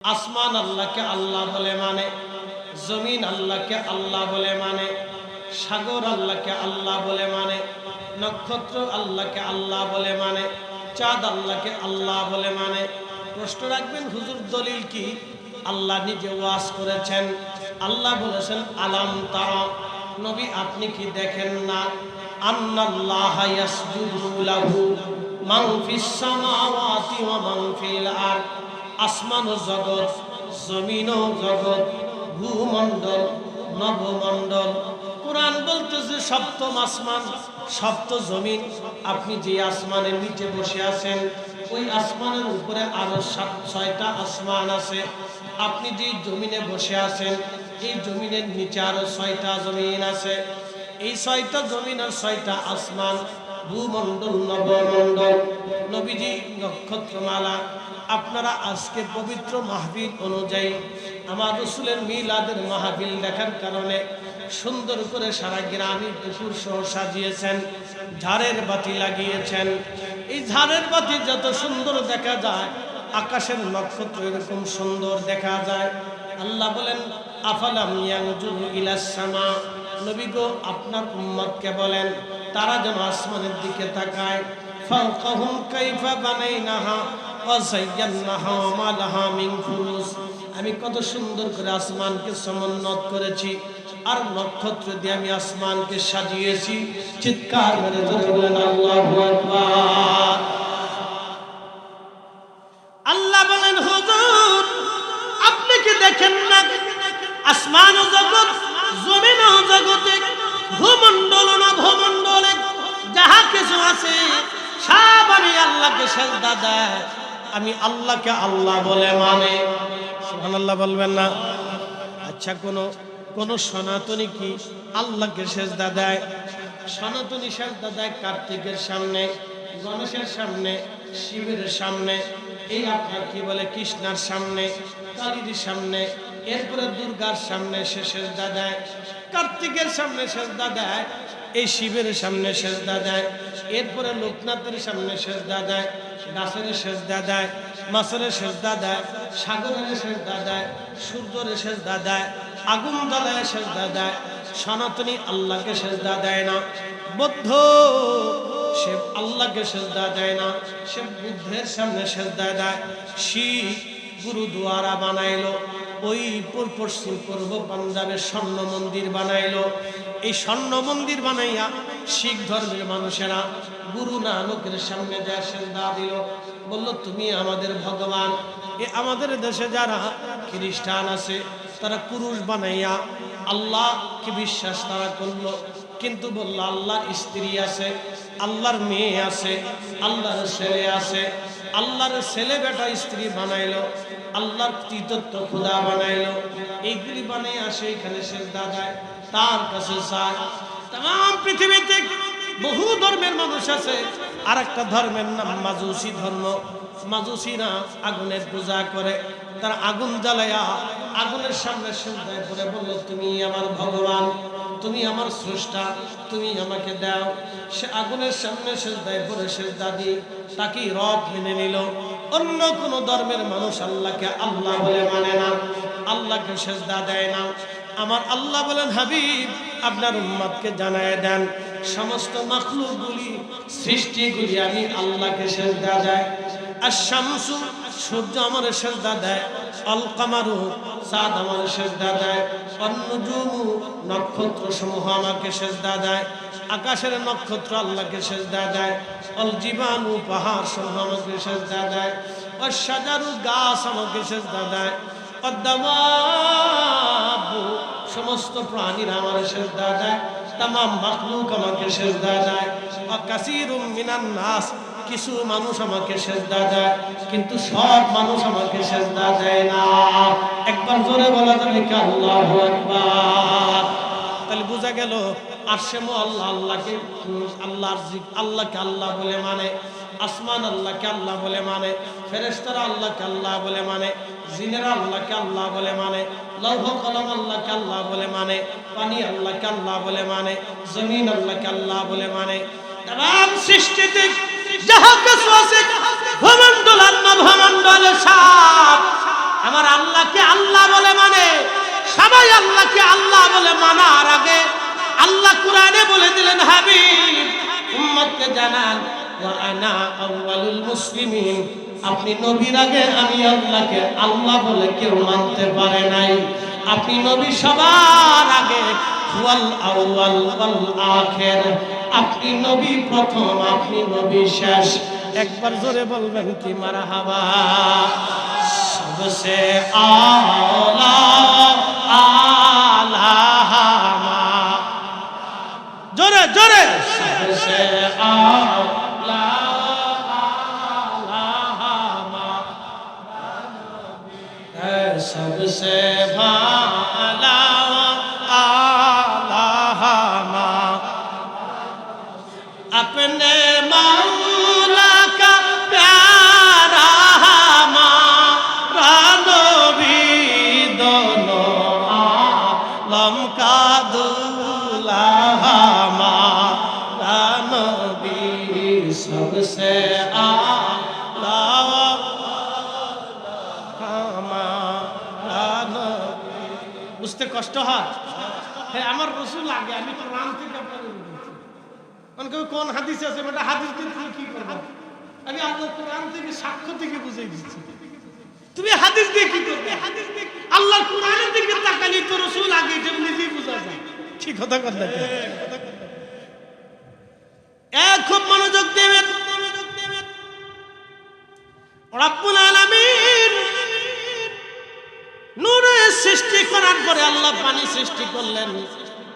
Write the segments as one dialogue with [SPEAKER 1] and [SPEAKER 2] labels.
[SPEAKER 1] আসমান আল্লাহকে আল্লাহ বলে মানে, জমিন আল্লাহকে আল্লাহ বলে মানে, সাগর আল্লাহকে আল্লাহ বলে মানে, নক্ষত্র আল্লাহকে আল্লাহ বলে মানে, চাঁদ আল্লাহকে আল্লাহ বলে মানে। প্রশ্ন রাখবেন, হুজুর দলিল কি? আল্লাহ নিজে ওয়াজ করেছেন। আল্লাহ বলেছেন আলাম তারা, নবী আপনি কি দেখেন না, আন্নাল্লাহা ইয়াসজুদু লাহু মান ফিস সামাওয়াতি ওয়া মান ফিল আরদ। আসমান ও জগৎ, জমিন ও জগৎ, ভূমণ্ডল, নবমণ্ডল। কোরআন বলতেছে সপ্তম আসমান, সপ্ত জমিন। আপনি যে আসমানের নিচে বসে আছেন, ওই আসমানের উপরে আরো 6টা আসমান আছে। আপনি যে জমিনে বসে আছেন, এই জমিনের নিচে আরো 6টা জমিন আছে। এই 6টা জমিন আর 6টা আসমান, ভূমণ্ডল, নবমণ্ডল, নবীজি, নক্ষত্রমালা। আপনারা আজকে পবিত্র মাহফিল অনুযায়ী আমার রসুলের মিলাদের মাহফিল দেখার কারণে সুন্দর করে সারা গ্রামে পুকুর সহ সাজিয়েছেন, ঝাড়ের বাতি লাগিয়েছেন। এই ঝাড়ের বাতি যত সুন্দর দেখা যায়, আকাশের নক্ষত্র এরকম সুন্দর দেখা যায়। আল্লাহ বলেন আফালাম ইয়ানজুরু ইলাস সামা, নবী গো আপনার উম্মতকে বলেন তারা যেন আসমানের দিকে তাকায়। ফাওকাহুম কাইফা বানাইনাহা ওয়া যায়্যানাহা ওয়া মা লাহা মিন ফুরুজ। আমি কত সুন্দর করে আসমানকে সমুন্নত করেছি, আর নক্ষত্র দিয়ে আমি আসমানকে সাজিয়েছি। চিৎকার করে বলেন আল্লাহু আকবার। আল্লাহ বলেন হুজুর আপনি কি দেখেন না, আসমান ও জগৎ, জমিন ও জগতে, ভূমণ্ডল ও নভমণ্ডলে যাহা কিছু আছে সব আমি আল্লাহকে সেজদা দেয়, আমি আল্লাহকে আল্লাহ বলে মানে। সুবহানাল্লাহ বলবেন না? আচ্ছা, কোন সনাতনী কি আল্লাহকে সেজদা দেয়? সনাতনী সেজদা দেয় কার্তিকের সামনে, গণেশের সামনে, শিবের সামনে, এই আপনার কি বলে কৃষ্ণার সামনে, কালীর সামনে, এরপরে দুর্গার সামনে সে সেজদা দেয়। কার্তিকের সামনে সেজদা দেয়, এই শিবের সামনে সেজদা দেয়, এরপরে লোকনাথের সামনে সেজদা দেয়, গাছের সেজদা দেয়, মাছের সেজদা দেয়, সাগরের সেজদা দেয়, সূর্যের সেজদা দেয়, আগুন জ্বালায় সেজদা দেয়। সনাতনী আল্লাহকে সেজদা দেয় না। বৌদ্ধ সে আল্লাহকে সেজদা দেয় না, সে বুদ্ধের সামনে সেজদা দেয়। শিখ গুরুদুয়ারা বানাইলো, ওই পশ্চিম পূর্ব পাঞ্জাবের স্বর্ণ মন্দির বানাইলো। এই স্বর্ণ মন্দির বানাইয়া শিখ ধর্মের মানুষেরা গুরু নানকের সামনে যায় সেজদা দিল, বলল তুমি আমাদের ভগবান। এ আমাদের দেশে যারা খ্রিস্টান আছে তারা পুরুষ বানাইয়া আল্লাহকে বিশ্বাস তারা করলো, কিন্তু বলল আল্লাহর স্ত্রী আছে, আল্লাহর মেয়ে আছে, আল্লাহর ছেলে আছে। আল্লাহর ছেলে বেটা স্ত্রী বানাইলো, আল্লাহর তৃতীয়ত্ব খোদা বানাইলো। এইগুলি বানাই আসে এখানে সেজদা দেয়, তার কাছে চায়। তাম পৃথিবীতে বহু ধর্মের মানুষ আছে। আর একটা ধর্মের নাম মাজুসি ধর্ম। মাজুসিরা আগুনের পূজা করে, তারা আগুন জ্বালায়া আগুনের সামনে সেজদায় পড়ে বলল তুমি আমার ভগবান, তুমি আমার স্রষ্টা, তুমি আমাকে দাও। সে আগুনের সামনে সেজদায় পড়ে সেজদা দিয়ে তাকে রব মেনে নিল। অন্য কোন ধর্মের মানুষ আল্লাহকে আল্লাহ বলে মানে না, আল্লাহকে সেজদা দেয় না। আমার আল্লাহ বলেন হাবিব আপনার উম্মতকে জানায় দেন, সমস্ত মাখলুকগুলি, সৃষ্টিগুলি আমি আল্লাহকে সেজদা দেয়। আর শামসু সূর্য আমার সেজদা দেয়, আল কামারু চাঁদ আমার সেজদা দেয়, অন্নুজুমু নক্ষত্র সমূহ আমাকে সেজদা দেয়, আকাশের নক্ষত্র আল্লাহকে সেজদা দেয়, অল জীবাণু পাহাড় সমূহ আমাকে সেজদা দেয়, অসাজারু গাছ আমাকে সেজদা দেয়, অদ্দামাবু সমস্ত প্রাণীরা আমার সেজদা দেয়, তামাম মাখলুক আমাকে সেজদা দেয়, কাসীরুম মিনান নাস কিছু মানুষ আমাকে সেজদা দেয়, কিন্তু সব মানুষ আমাকে সেজদা দেয় না। একবার জোরে বলা যাবে কি আল্লাহু আকবার? তাহলে বোঝা গেল আরশেমো আল্লাহ আল্লাহকে আল্লাহকে আল্লাহ বলে মানে, আসমান আল্লাহকে আল্লাহ বলে মানে, ফেরেশতারা আল্লাহকে আল্লাহ বলে মানে, জিনেরা আল্লাহকে আল্লাহ বলে মানে, লৌহ কলম আল্লাহকে আল্লাহ বলে মানে, পানি আল্লাহকে আল্লাহ বলে মানে, জমিন আল্লাহকে আল্লাহ বলে মানে। তাম সৃষ্টিতে যাহা কিছু আছে ভূমণ্ডল আর নভমণ্ডল সব আমার আল্লাহকে আল্লাহ বলে মানে, সবাই আল্লাহকে আল্লাহ বলে মানার আগে আল্লাহ কোরআনে বলে দিলেন, হাবিব উম্মতকে জানান, ওয়া আনা আউয়ালুল মুসলিমিন, আপনি নবীর আগে আমি আল্লাহকে আল্লাহ বলে কেউ মানতে পারে নাই। আপনি নবী সবার আগে, ওয়াল আউয়াল ওয়াল আখির, আপনি নবী প্রথম, আপনি নবী শেষ। একবার জোরে বলবেন কি মারহাবা। সবসে আলা আলামা, জোরে জোরে, সবসে আলা আলামা, সবসে ভালা আলামা, अपने मौला का प्यारा हमारा नबी, दोनों आलम का दूल्हा हमारा नबी, सबसे आला हमारा नबी। বুঝতে কষ্ট হয়? হ্যাঁ, আমার রসুল আগে, আমি তো রাম থেকে আপনাদের কোন হাদিসে আছে, বেটা হাদিস দিয়ে তুমি কি করবে? আমি আল্লাহ কোরআন থেকে সাক্ষ্য থেকে বুঝাই দিচ্ছি, তুমি হাদিস দিয়ে কি করবে? আল্লাহ কোরআনের দিকে তাকালি তো রাসূল আগে, এটা নিজেই বুঝা যায়। ঠিক কথা কথা খুব মনোযোগ দেবেন। রব্বুল আলামিন নূরের সৃষ্টি করার পরে আল্লাহ পানি সৃষ্টি করলেন।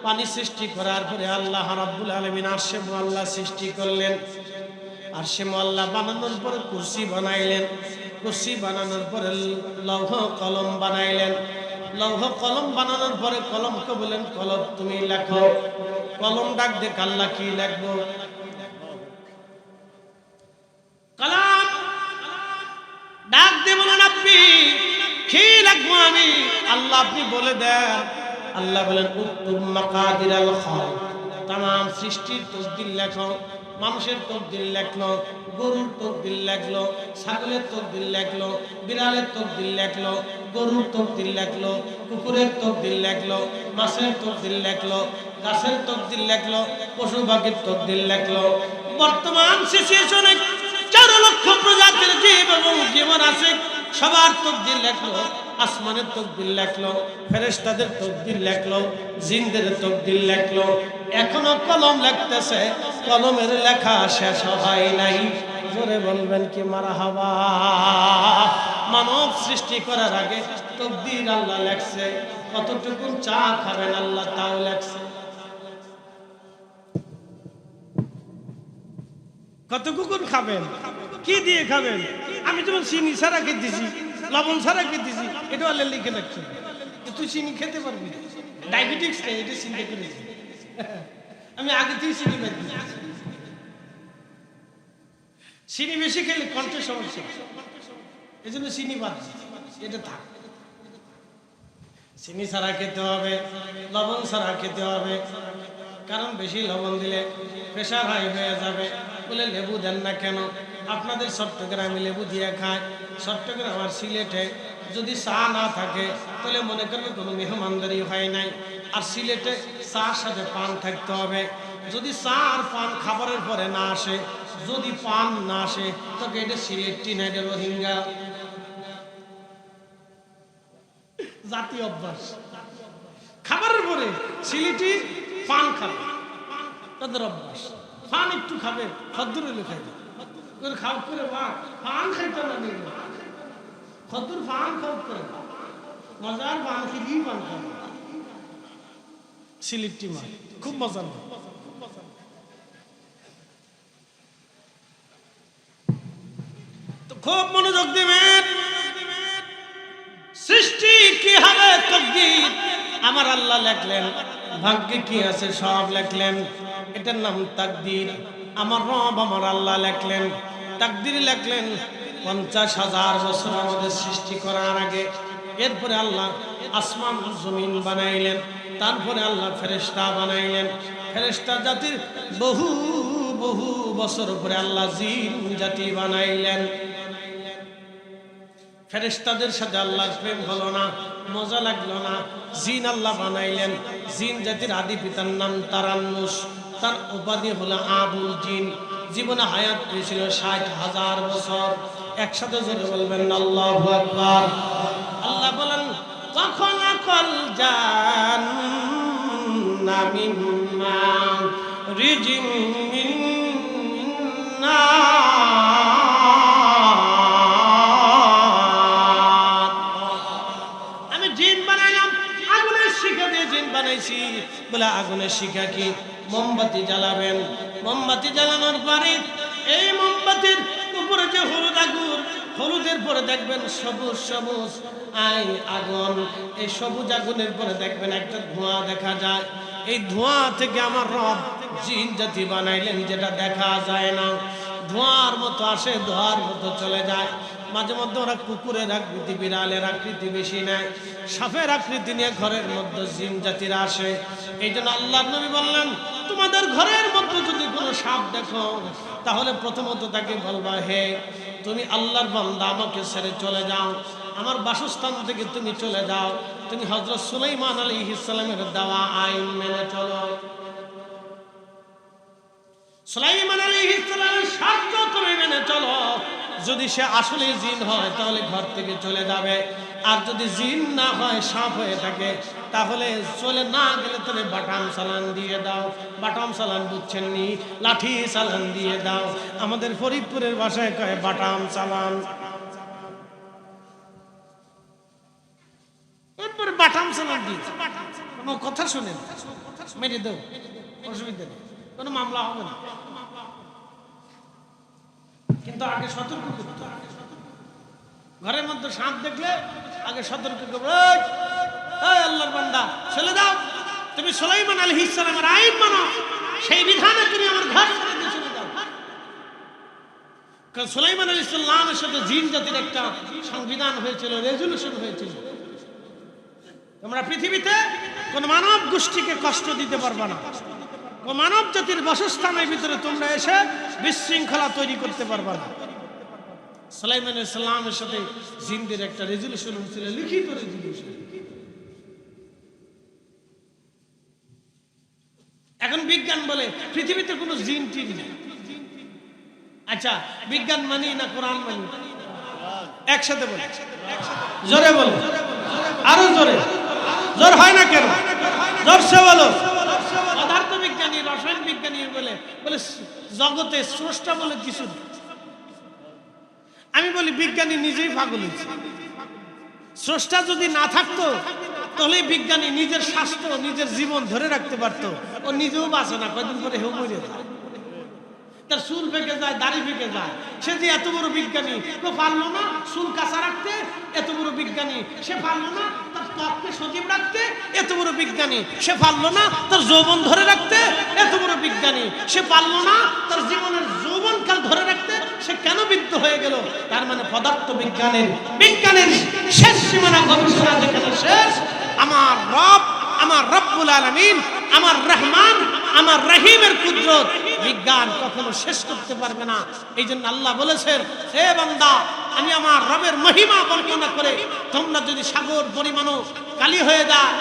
[SPEAKER 1] পানি সৃষ্টি করার পরে আল্লাহ রাব্বুল আলামিন আরশে মুআল্লা সৃষ্টি করলেন। আরশে মুআল্লা বানানোর পরে কুরসি বানাইলেন। কুরসি বানানোর পরে লৌহ কলম বানাইলেন। লৌহ কলম বানানোর পরে কলমকে বলেন, কলম তুমি লেখো। কলম ডাক দে, আল্লাহ কি লিখবো? কলম ডাক দে, বলেন আপনি কি লিখবো? আমি আল্লাহ, আপনি বলে দেন। আল্লাহ বলেন, উক্তুব মাকাদিরাল খালক, तमाम সৃষ্টির তকদির লেখো। মানুষের তকদির লেখলো, গরুর তকদির লেখলো, ছাগলের তকদির লেখলো, বিড়ালের তকদির লেখলো, গরুর তকদির লেখলো, কুকুরের তকদির লেখলো, মাছের তকদির লেখলো, গাছের তকদির লেখলো, পশু পাখির তকদির লেখলো। বর্তমান সিচুয়েশনে 4 লক্ষ প্রজাতির জীব এবং জীবন আছে, সবার তকদির লেখলো। আসমানের তকদির লেখলো, ফেরেশতাদের তকদির লেখলো, জিনদের তকদির লেখলো। এখনো কলম লিখতেছে, কলমের লেখা শেষ হয় নাই। জোরে বলবেন কি মারহাবা। মানব সৃষ্টি করার আগে তকদির আল্লাহ লেখছে। কতটুকু চা খাবেন আল্লাহ তাও লেখছে। কতটুকু খাবেন, কি দিয়ে খাবেন। আমি যেমন চিনি ছাড়া খেতেছি, লবণ ছাড়া খেতেছি, এটা আল্লাহ লিখে রাখছে। তুই চিনি খেতে পারবি, ডায়াবেটিক্স নেই, এটা চিন্তা করেছি। আমি আগে থেকে চিনি বাদ দিয়েছি। চিনি বেশি খেলে কণ্ঠের সমস্যা, এই জন্য চিনি বাদ দিয়েছি। এটা থাক, চিনি ছাড়া খেতে হবে, লবণ ছাড়া খেতে হবে। কারণ বেশি লবণ দিলে প্রেশার হাই হয়ে যাবে। বলে লেবু দেন না কেন? আপনাদের চট্টগ্রামে লেবু দিয়ে খায়, চট্টগ্রাম আর সিলেটে যদি চা না থাকে তাহলে মনে করবে কোনো মেহমানদারি হয় নাই। আর সিলেটে চার সাথে পান থাকতে হবে। যদি চা আর পান খাবারের পরে না আসে, যদি পান না আসে, তবে এটা সিলেটি না, এটা রোহিঙ্গা জাতীয় অভ্যাস। খাবারের পরে সিলেটি পান খাবে, তাদের অভ্যাস। পান একটু খাবে, খদ্দুর এলে খাইবে, খাওয়া করে পান খাইতে না নিল, খদ্দুর পান খাওয়া করে মজার পান খেলেই পান খাবে। সিলেটি মা খুব মজার। তো খুব মনোযোগ দিবেন। সৃষ্টি কি হবে তকদির আমার আল্লাহ লেখলেন, ভাগ্যে কি আছে সব লেখলেন। এটার নাম তাকদীর। আমার রব আমার আল্লাহ লেখলেন, তাকদীর লেখলেন 50,000 বছর আমাদের সৃষ্টি করার আগে। এরপরে আল্লাহ আসমান জমিন বানাইলেন, তারপরে আল্লাহ ফেরেশতা বানাইলেন। ফেরেশতা জাতির বহু বহু বছর পরে আল্লাহ জিন জাতি বানাইলেন। ফেরেশতাদের সাথে আল্লাহর প্রেম হলো না, মজা লাগলো না। জিন আল্লাহ বানাইলেন। জিন জাতির আদি পিতার নাম তারান্নুস, তার উপাধি হলো আবুল জিন। জীবনে হায়াত পেয়েছিল ৬০,০০০ বছর। একসাথে জোরে বলবেন আল্লাহু আকবার। আল্লাহ বলেন কখন আকল জান্না মিম্মা রিজিম মিন্না বানাইছি বলে আগুনের শিখা কি মোমবাতি জ্বালাবেন। মোমবাতি জ্বালানোর পরে এই মোমবাতির উপরে যে হলুদ আগুন, হলুদের পরে দেখবেন সবুজ সবুজ আগুন। এই সবুজ আগুনের পরে দেখবেন একটা ধোঁয়া দেখা যায়। এই ধোঁয়া থেকে আমার রব জিন জাতি বানাইলেন যেটা দেখা যায় না। ধোঁয়ার মতো আসে, ধোঁয়ার মতো চলে যায়। মাঝে মধ্যে ওরা কুকুরের আকৃতি, বিড়ালের আকৃতি বেশি নেয়, সাপের আকৃতি নিয়ে ঘরের মধ্যে জিন জাতিরা আসে। এই জন্য আল্লাহর নবী বললেন তোমাদের ঘরের মধ্যে যদি কোনো সাপ দেখো তাহলে প্রথমত তাকে বলবা হে তুমি আল্লাহর বান্দা, আমাকে ছেড়ে চলে যাও, আমার বাসস্থান থেকে তুমি চলে যাও, তুমি হযরত সুলাইমান আলাইহিস সালামের দেওয়া আইন মেনে চলো। সুলাইমান আলাইহিস সালামের শর্ত তুমি মেনে চলো। যদি সে আসলে জিন হয় তাহলে ঘর থেকে চলে যাবে, আর যদি জিন না হয় সাপ হয়ে থাকে তাহলে চলে না গেলে তুমি বাটাম চালান দিয়ে দাও। বাটাম চালান বুঝছেন নি? লাঠি চালান দিয়ে দাও। আমাদের ফরিদপুরের ভাষায় কয় বাটাম চালান। এরপরে বাটাম চালান দিয়ে কোনো কথা শুনেন, মেরে দাও, অসুবিধা নেই, কোনো মামলা হবে না। কিন্তু আগে সতর্ক করতে হবে। ঘরের মধ্যে সাপ দেখলে আগে সতর্ক করবে, এই আল্লাহর বান্দা ছেড়ে দাও, তুমি সুলাইমান আলাইহিস সালামের আইন মানো, সেই বিধানে তুমি আমার ঘর ছেড়ে দিয়ে চলে যাও। কারণ সুলাইমান আলাইহিস সালামের সাথে জিন জাতির একটা সংবিধান হয়েছিল, রেজুলেশন হয়েছিল, তোমরা পৃথিবীতে কোন মানব গোষ্ঠীকে কষ্ট দিতে পারবে না, মানব জাতির বাসস্থানের ভিতরে তোমরা এসে বিশৃঙ্খলা তৈরি করতে পারবে না। সুলাইমান আলাইহিস সালামের সাথে জিনদের একটা রেজুলেশন হয়েছিল, লিখিত রেজুলেশন। এখন বিজ্ঞান বলে পৃথিবীতে কোনো জিন টিন নেই। আচ্ছা, বিজ্ঞান মানি না কোরআন মানি? একসাথে বলে, জোরে বলো, আরো জোরে। জোর হয় না কেন? জোরসে বলো। পদার্থ বিজ্ঞানী, রসায়ন বিজ্ঞানী বলে জগতে স্রষ্টা বলে কিছু। আমি বলি বিজ্ঞানী নিজেই পাগল হয়েছে। স্রষ্টা যদি না থাকতো তাহলে বিজ্ঞানী নিজের স্বাস্থ্য, নিজের জীবন ধরে রাখতে পারতো। ও নিজেও বাঁচে না, কয়েকদিন পরে হেউ মরে যায়, তার চুল পেকে যায়, দাড়ি পেকে যায়। সে যে এত বড় বিজ্ঞানী, তো পারলো না চুল কাঁচা রাখতে। এত বড় বিজ্ঞানী, সে পারলো না তার ত্বককে সজীব রাখতে। এত বড় বিজ্ঞানী, সে পারলো না তার যৌবন ধরে রাখতে। এত বড় বিজ্ঞানী, সে পারলো না তার জীবনের যৌবনকাল ধরে রাখতে। সে কেন বৃদ্ধ হয়ে গেল? তার মানে পদার্থ বিজ্ঞানের শেষ সীমানা, গবেষণা যেখানে শেষ, আমার রব, আমার রব্বুল আলামিন, আমার রহমান, আমার রহিমের কুদরত বিজ্ঞান কখনো শেষ করতে পারবে না। এই জন্য আল্লাহ বলেছেন, হে বান্দা, আমি আমার রবের মহিমা বর্ণনা করে তোমরা যদি সাগর পরিমাণও কালি হয়ে যায়,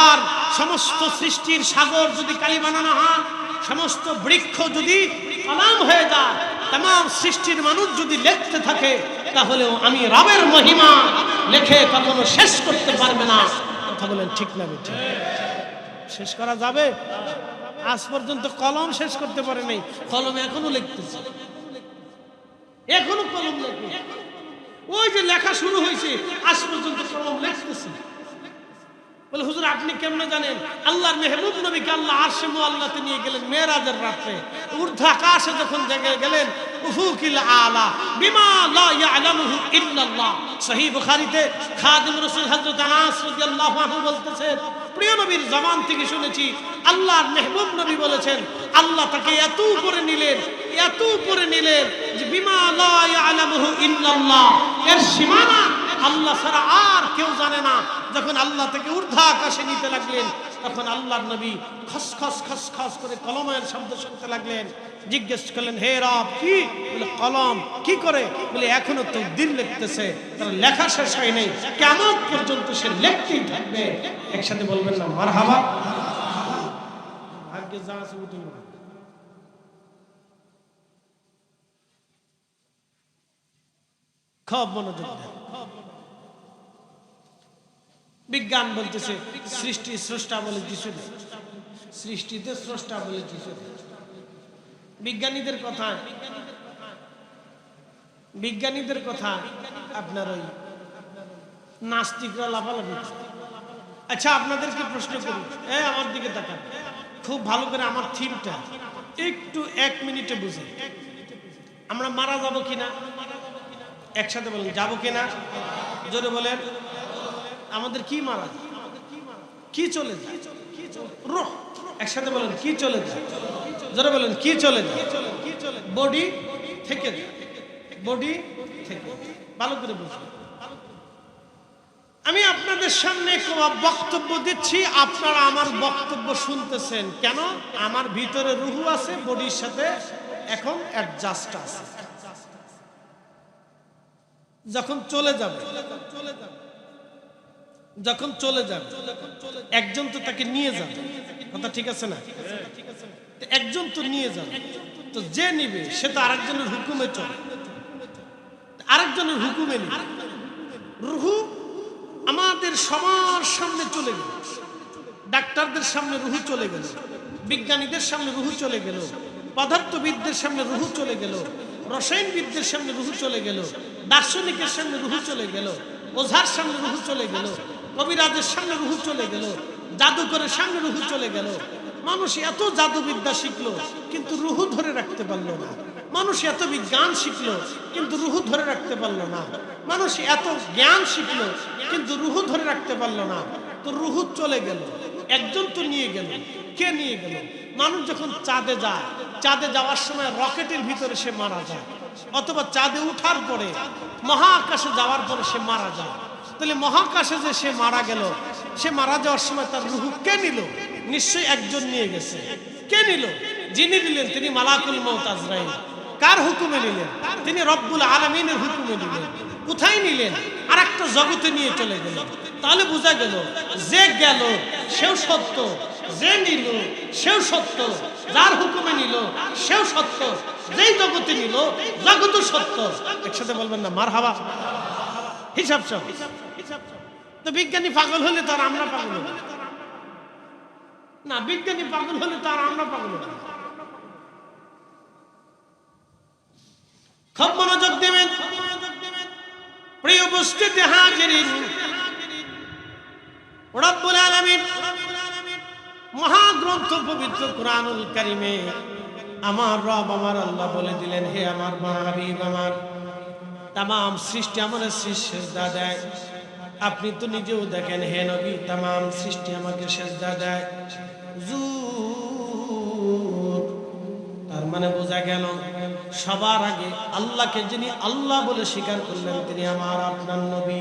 [SPEAKER 1] আর সমস্ত সৃষ্টির সাগর যদি কালি বানানো হয়, সমস্ত বৃক্ষ যদি কলাম হয়ে যায়, तमाम সৃষ্টির মানুষ যদি লিখতে থাকে, তাহলেও আমি রবের মহিমা লিখে কখনো শেষ করতে পারবে না। কথা বলেন ঠিক না বেঠিক? শেষ করা যাবে? আজ পর্যন্ত কলম শেষ করতে পারে নাই, কলম এখনো লিখতেছে, এখনো কলম লেখে। ওই যে লেখা শুরু হয়েছে, আজ পর্যন্ত কলম লিখতেছে। বলে হুজুর আপনি কেমনে জানেন? আল্লাহর মেহবুব নবীকে আল্লাহ আরশে মুআল্লাতে নিয়ে গেলেন মেরাজের রাতে, ঊর্ধ্ব আকাশে যখন জায়গায় গেলেন, উফুকিল আলা বিমা লা ইয়ালামুহু ইল্লাল্লাহ। সহিহ বুখারীতে খাদিম রাসূল হযরত আনাস রাদিয়াল্লাহু আনহু বলতেছেন, প্রিয় নবীর জবান থেকে শুনেছি আল্লাহর মেহবুব নবী বলেছেন, আল্লাহ তাকে এত উপরে নিলেন যে বিমা লা ইয়ালামুহু ইল্লাল্লাহ, এর সীমানা আল্লাহ ছাড়া আর কেউ জানে না। যখন আল্লাহ থেকে ঊর্ধ্ব আকাশে নিতে লাগলেন, তখন আল্লাহর নবী খসখস খসখস করে কলমের শব্দ শুনতে লাগলেন। জিজ্ঞেস করলেন, হে রব কি? বলে কলম কি করে? বলে এখনো তাকদীর লিখতেছে, তার লেখা শেষ হয় নাই, কিয়ামত পর্যন্ত সে লিখতেই থাকবে। একসাথে বলবেন না মারহাবা? ভাগ্যে যা আছে উঠে খুব মনোযোগ দেন। বিজ্ঞান বলতেছে সৃষ্টি স্রষ্টা বলে কিছু নেই, সৃষ্টিতে স্রষ্টা বলে কিছু নেই। বিজ্ঞানীদের কথা আপনার ওই নাস্তিকরা লাফালাফি। আচ্ছা আপনাদেরকে প্রশ্ন করি, আমার দিকে তাকান খুব ভালো করে, আমার থিমটা একটু 1 মিনিটে বুঝে। আমরা মারা যাব কিনা? একসাথে বলেন, যাবো কিনা? জোরে বলেন। আমাদের কি মারা যায়? কি চলে যায়? রূহ। একসাথে বলেন, কি চলে যায়? জোরে বলেন, কি চলে যায়? বডি থেকে যায়, বডি থেকে। ভালো করে বুঝুন। আমি আপনাদের সামনে বক্তব্য দিচ্ছি, আপনারা আমার বক্তব্য শুনতেছেন কেন? আমার ভিতরে রূহ আছে, বডির সাথে এখন অ্যাডজাস্ট আছে। যখন চলে যাবে একজন তো তাকে নিয়ে যাবে, কথা ঠিক আছে না? একজন তো নিয়ে যাবে, তো যে নিবে সে তো আরেকজনের হুকুমে চলে, আরেকজনের হুকুমে নিবে। রূহ আমাদের সবার সামনে চলে গেল, ডাক্তারদের সামনে রূহ চলে গেল, বিজ্ঞানীদের সামনে রূহ চলে গেল, পদার্থবিদদের সামনে রূহ চলে গেল, রসায়নবিদদের সামনে রূহ চলে গেল, দার্শনিকের সামনে রূহ চলে গেল, ওঝার সামনে রূহ চলে গেল, কবিরাজের সামনে রূহ চলে গেল, জাদুকরের সামনে রূহ চলে গেল। মানুষ এত জাদুবিদ্যা শিখলো কিন্তু রূহ ধরে রাখতে পারলো না। মানুষ এত বিজ্ঞান শিখলো কিন্তু রূহ ধরে রাখতে পারলো না। মানুষ এত জ্ঞান শিখলো কিন্তু রূহ ধরে রাখতে পারলো না। তো রূহ চলে গেল, একজন তো নিয়ে গেল। কে নিয়ে গেল? মানুষ যখন চাঁদে যায়, চাঁদে যাওয়ার সময় রকেটের ভিতরে সে মারা যায়, অথবা চাঁদে উঠার পরে মহাকাশে যাওয়ার পরে সে মারা যায়। তাহলে মহাকাশে যে সে মারা গেল, সে মারা যাওয়ার সময় তার রূহ কে নিল? নিশ্চয়ই একজন নিয়ে গেছে। কে নিল? যিনি নিলেন তিনি মালাকুল মউত আজরাইল। কার হুকুমে নিলেন? তিনি রব্বুল আলামিনের হুকুমে নিলেন। কোথায় নিলেন? আর একটা জগতে নিয়ে চলে গেল। তাহলে বোঝা গেল যে গেল সেও সত্য, যে নিল সেও সত্য, যার হুকুমে নিল সেও সত্য, যেই জগতে নিল জগৎ সত্য। একসাথে বলবেন না মারহাবা? হিসাব সব। তো বিজ্ঞানী পাগল হলে তো আর আমরা পাগল হব না, বিজ্ঞানী পাগল হলে তো আর আমরা পাগল হব। খুব মনোযোগ দেবেন প্রিয় উপস্থিতি হাজিরিন। রব্বুল আলামিন মহাগ্রন্থ পবিত্র কুরআনুল কারীমে আমার রব আমার আল্লাহ বলে দিলেন, হে আমার হাবিব, আমার তামাম সৃষ্টি আমার সিজদা দেয়। আপনি তো নিজেও দেখেন হে নবী, তামাম সৃষ্টি আমাকে সিজদা দেয়। তার মানে বোঝা গেল সবার আগে আল্লাহকে যিনি আল্লাহ বলে স্বীকার করলেন তিনি আমার আপনার নবী।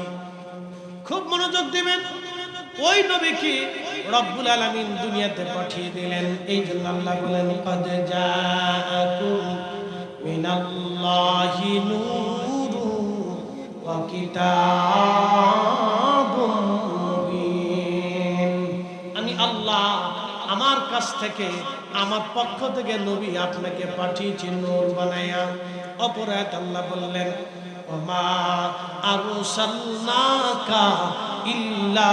[SPEAKER 1] খুব মনোযোগ দিবেন। ওই নবীকে রব্বুল আলামিন দুনিয়াতে পাঠিয়ে দিলেন। এই জন্য আল্লাহ বলেন, কদ জাআকুম মিনাল্লাহি নূরুন ওয়া কিতাবুম মুবিন। আমি আল্লাহ আমার কাছ থেকে, আমার পক্ষ থেকে নবী আপনাকে পাঠিয়েছি নূর বানায়া। অপরাধ আল্লাহ বললেন, ওমা আরসালনাকা ইল্লা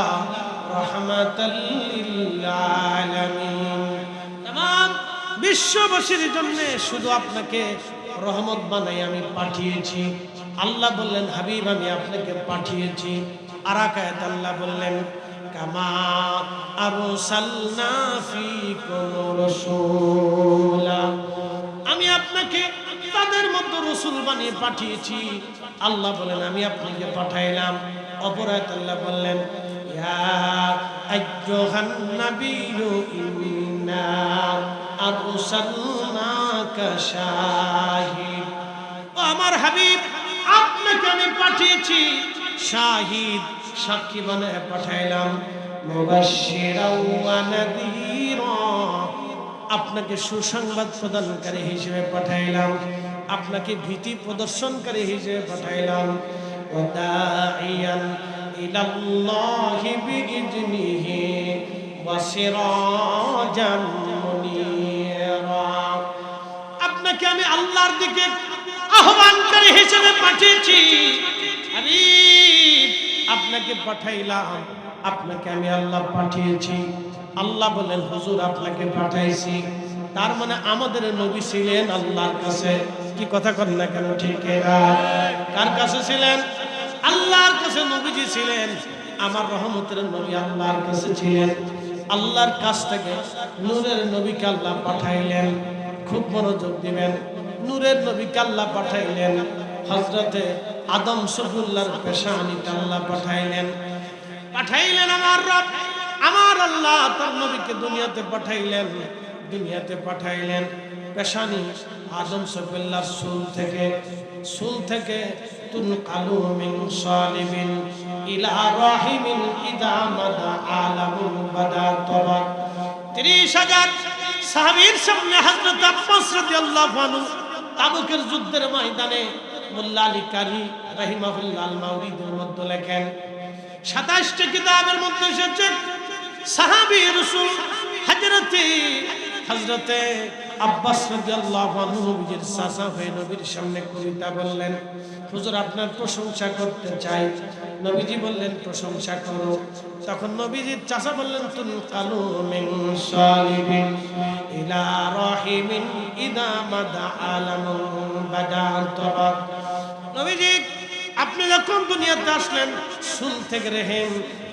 [SPEAKER 1] রাহমাতাল লিল আলামিন। तमाम বিশ্ববাসীর জন্য শুধু আপনাকে রহমত বানাই আমি পাঠিয়েছি। আল্লাহ বললেন, হাবিব আমি আপনাকে পাঠিয়েছি। আর আয়াতে আল্লাহ বললেন, কামা আরসালনা ফীকুম রাসূলা। আমি আপনাকে তাদের মতো রাসূল বানিয়ে পাঠিয়েছি। আল্লাহ বলেন আমি আপনাকে পাঠাইলাম। অপরাধ আল্লাহ বললেন, ইয়া আইয়ুহান নাবিয়্যু ইন্না আরসালনাকা শাহিদ। ও আমার হাবিব, আপনাকে আমি পাঠিয়েছি শাহিদ, সাক্ষী বানায় পাঠাইলাম, মুবাশশিরাও ওয়া নাযীরা, আপনাকে সুসংবাদ প্রদানকারী হিসেবে পাঠাইলাম, আপনাকে ভীতি প্রদর্শনকারী হিসেবে পাঠাইলাম, ওয়া দাঈয়ান ইলাল্লাহি বিইজনিহি ওয়া সিরাজাম মুনীরা, আপনাকে আমি আল্লাহর দিকে আহ্বানকারী হিসেবে পাঠিয়েছি। হাবিব, আপনাকে পাঠাইলাম, আপনাকে আমি আল্লাহ পাঠিয়েছি। আল্লাহ বলেন, হুজুর আপনাকে পাঠাইছি, তার মানে আমাদের নবী ছিলেন আল্লাহর কাছে। কি কথা করেন না কেন? ঠিক না? কার কাছে ছিলেন? আল্লাহর কাছে নবীজি ছিলেন। আমার রহমতের নবী আল্লাহর কাছে ছিলেন। আল্লাহর কাছ থেকে নূরের নবীকে আল্লাহ পাঠাইলেন। খুব মনোযোগ দিবেন। নূরের নবীকে আল্লাহ পাঠাইলেন, হযরতে আদম সফুল্লাহর পেশানিতে আল্লাহ পাঠাইলেন। আমার রব, আমার আল্লাহ তার নবীকে দুনিয়াতে পাঠাইলেন। পেশানি আদম সফুল্লাহর চুল থেকে তুনকালু মিন সালিবিন ইলা রাহিমিন ইদা মাদা আলামুল বাদা তবা। 30,000 সাহাবীর সামনে হযরত আব্বাস রাদিয়াল্লাহু আনহু তাবুকের যুদ্ধের ময়দানে মোল্লা আলী কারি রাহিমাহুল্লাহ আল মাওরিদের মধ্যে লেখেন, 27টি কিতাবের মধ্যে এসেছে সাহাবী রাসূল হযরতে আব্বাস রাদিয়াল্লাহু আনহু নবীর চাচা হয়ে নবীর সামনে কবিতা বললেন, হুজুর আপনার প্রশংসা করতে চাই। নবীজি বললেন, প্রশংসা করো। তখন নবীজির চাচা বললেন, তুনকালু মিন সালিবিন ইলা রাহিমিন ইদা মাদা আলামুল বাদা তবা। নবীজি আপনি যখন দুনিয়াতে আসলেন, সুল থেকে রেহেম,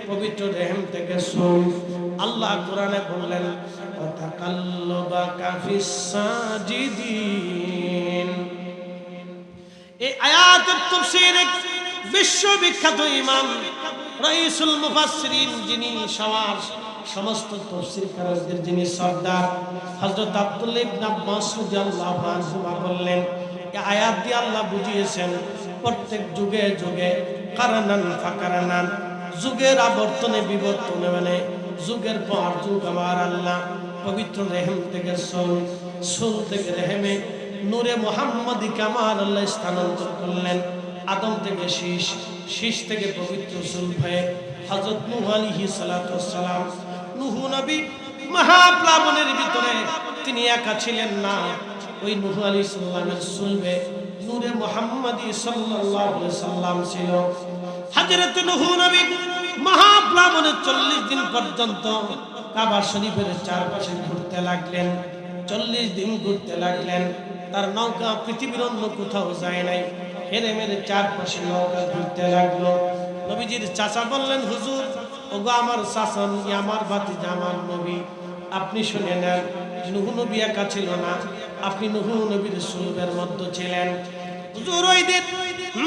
[SPEAKER 1] পবিত্র রেহেম থেকে সুল। আল্লাহ কোরআনে বললেন, ওয়াতাকাল্লুবাকা ফিস সাজিদিন। এই আয়াতের তাফসীরে বিশ্ববিখ্যাত ইমাম রাইসুল মুফাসসিরিন, যিনি সমস্ত তাফসীরকারদের যিনি সরদার, হযরত আব্দুল্লাহ ইবনে আব্বাস রাদিয়াল্লাহু আনহু বললেন, এই আয়াত দিয়ে আল্লাহ বুঝিয়েছেন প্রত্যেক যুগে যুগে কারানান ফাকারানান, যুগের আবর্তনে বিবর্তনে, মানে যুগের পর যুগ আমার আল্লাহ পবিত্র রেহেম থেকে সুল থেকে রেহেমে নূরে মুহাম্মদী কামাল আল্লাহ স্থানান্তর করলেন। আদম থেকে শীষ থেকে পবিত্র সুল হয়ে হযরত নূহ আলাইহিস সালাতু ওয়াস সালাম। নূহ নবী মহাপ্লাবনের ভিতরে তিনি একা ছিলেন না, ওই নূহ আলাইহিস সালামের সুলবে নূরে মুহাম্মদী সাল্লাল্লাহু আলাইহি সাল্লাম ছিল। হযরত নূহ নবী মহাপ্লাবনে 40 দিন পর্যন্ত কাবা শরীফের চারপাশে ঘুরতে লাগলেন। 40 দিন ঘুরতে লাগলেন। তার নৌকা পৃথিবীর অন্য কোথাও যায় নাই, হেরেমের চারপাশে নৌকা ঘুরতে লাগলো। নবীজির চাচা বললেন, হুজুর, ওগো আমার চাচা, আমার ভাতিজা, আমার নবী, আপনি শুনে নেন, নূহ নবী একা ছিল না, আপনি নূহ নবীর সুলবের মধ্যে ছিলেন। হুজুর, ওই দিন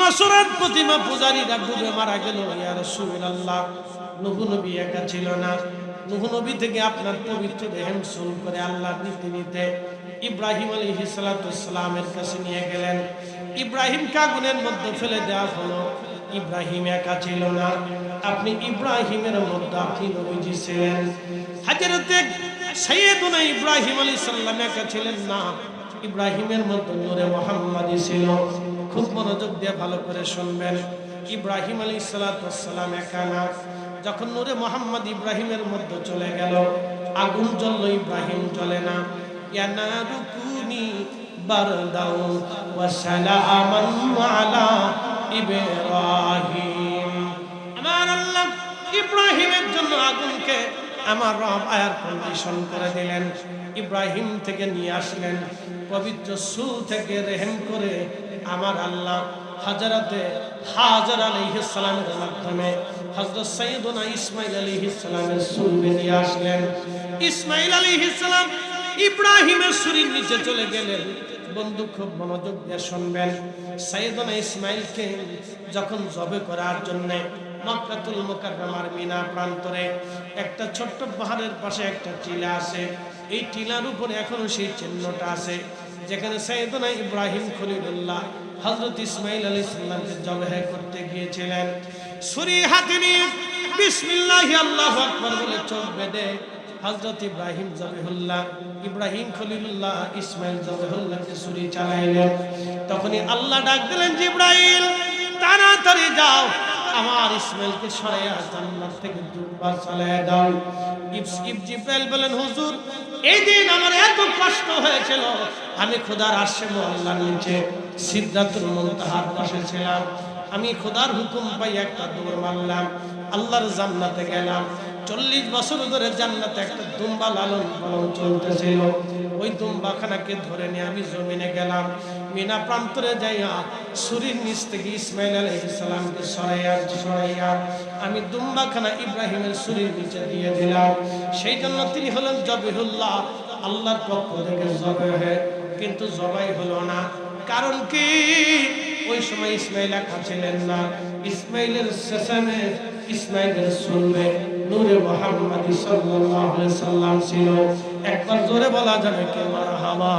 [SPEAKER 1] নসরাত প্রতিমা পূজারীরা ডুবে মারা গেল। ইয়া রাসূলুল্লাহ, নূহ নবী একা ছিল না। নূহ নবী থেকে আপনার পবিত্র রেহেম সুল করে আল্লাহ নিতে নিতে ইব্রাহিম আলাইহিস সালাতু ওয়াস সালামের কাছে নিয়ে গেলেন। ইব্রাহিমকে আগুনের মধ্যে ফেলে দেওয়া হলো। ইব্রাহিম একা ছিল না, আপনি ইব্রাহিমের মধ্যে আপনি নবীজি ছিলেন। হযরতে সাইয়্যিদুনা ইব্রাহিম আলাইহিস সালাম একা ছিলেন না, ইব্রাহিমের মধ্যে নূরে মুহাম্মদী ছিল। খুব মনোযোগ দিয়ে ভালো করে শুনবেন। ইব্রাহিম আলাইহিস সালাতু ওয়াস সালাম একা না, যখন নূরে মুহাম্মদ ইব্রাহিমের মধ্যে চলে গেল, আগুন জ্বলল, ইব্রাহিম জ্বলে না। ইয়া নারু কুনি বারদাও ওয়া সালামান আলা ইব্রাহিম। আমার আল্লাহ ইব্রাহিমের জন্য আগুনকে আমার রব আয়ার কন্ডিশন করে দিলেন। ইব্রাহিম থেকে নিয়ে আসলেন পবিত্র সুল থেকে রেহেম করে আমার আল্লাহ হযরতে হাজর আলাইহিস সালামের মাধ্যমে হযরত সাইয়্যিদুনা ইসমাঈল আলাইহিস সালামের সুল নিয়ে আসলেন। ইসমাঈল আলাইহিস সালাম ইব্রাহিমের সুরির নিচে চলে গেলেন। বন্ধু, খুব মনোযোগ দিয়ে শুনবেন। সাইয়্যিদুনা ইসমাঈলকে যখন জবে করার জন্য মক্কাতুল মুকাররমার মিনা প্রান্তরে একটা ছোট্ট পাহাড়ের পাশে একটা টিলা আছে, এই টিলার উপরে এখনো সেই চিহ্নটা আছে যেখানে সাইয়্যিদুনা ইব্রাহিম খলিলুল্লাহ হযরত ইসমাঈল আলাইহিস সালামকে জবাহ করতে গিয়েছিলেন। ছুরি হাতে নিয়ে বিসমিল্লাহি আল্লাহু আকবার বলে চোখ বেঁধে হযরত ইব্রাহিম জবিহুল্লাহ, ইব্রাহিম খলিলুল্লাহ, ইসমাইল জবিহুল্লাহকে ছুরি চালাইলেন। তখনই আল্লাহ ডাক দিলেন, জিবরাইল তাড়াতাড়ি যাও, আমার ইসমাইলকে সরাইয়া জান্নাত থেকে দুম্বা চালাইয়া দাও। জিবরাইল বলেন, হুজুর এই দিন আমার এত কষ্ট হয়েছিল, আমি খোদার আরশে আল্লাহর নিচে সিদরাতুল মুনতাহার পাশে ছিলাম, আমি খোদার হুকুম পাই একটা দৌড় মারলাম, আল্লাহর জান্নাতে গেলাম। 40 বছর ধরে জান্নাতে একটা দুম্বা লালন পালন চলতেছিল। ওই দুম্বাখানাকে ধরে নিয়ে আমি জমিনে গেলাম, মিনা প্রান্তরে যাইয়া ছুরির নিচ থেকে ইসমাইল আলাইহিস সালামকে সরাইয়া আমি দুম্বাখানা ইব্রাহিমের ছুরির নিচে দিয়ে দিলাম। সেই জন্য তিনি হলেন জবিহুল্লাহ, আল্লাহর পক্ষ থেকে জবাই, কিন্তু জবাই হলো না। কারণ কি? ওই সময় ইসমাইল একা ছিলেন না, ইসমাইলের সেসামে, ইসমাইলের সুলবে নূরে মুহাম্মদী সাল্লাল্লাহু আলাইহি সাল্লাম ছিল। একবার জোরে বলা যাবে কি মারহাবা।